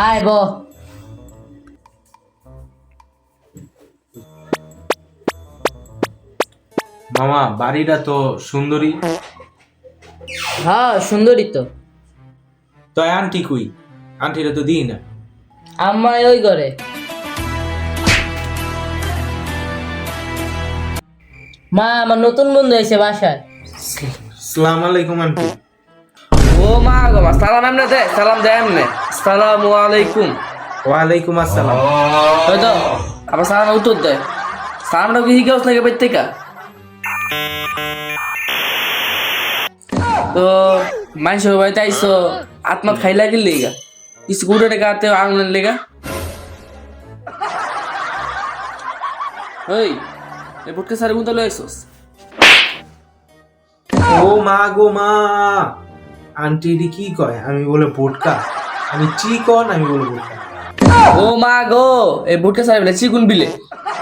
আয় ব মামা বাড়িটা তো সুন্দরী। হ্যাঁ সুন্দরী তো। তো আন্টি কই? আন্টিটা তো দিই না। আম্মা ওই ঘরে। মা আমার নতুন বন্ধু এসে বাসায়। সালাম আলাইকুম আন্টি। ও মা গো মা সালাম এমনে দে সালাম দে এমনে আসসালামু আলাইকুম ওয়ালাইকুম আসসালাম। ওই তো আবার সালাম উত্তর দে সালামটা কি হিগাউস নাকি বাইর থেকে তো মাইশ বাড়িতে আইসো আত্মা খাইলা কি লেগা স্কুটারে টাকাতে আঙুলের লেগা ওই এই বুটকে সারে গুনতে লই আইসোস ও মা গো মা, আন্টি এটি কি কয়? আমি বলে বোটকা, আমি চিকন, আমি বলে বোটকা। ও মা গো এই বুটকে সারে বলে চিকুন বিলে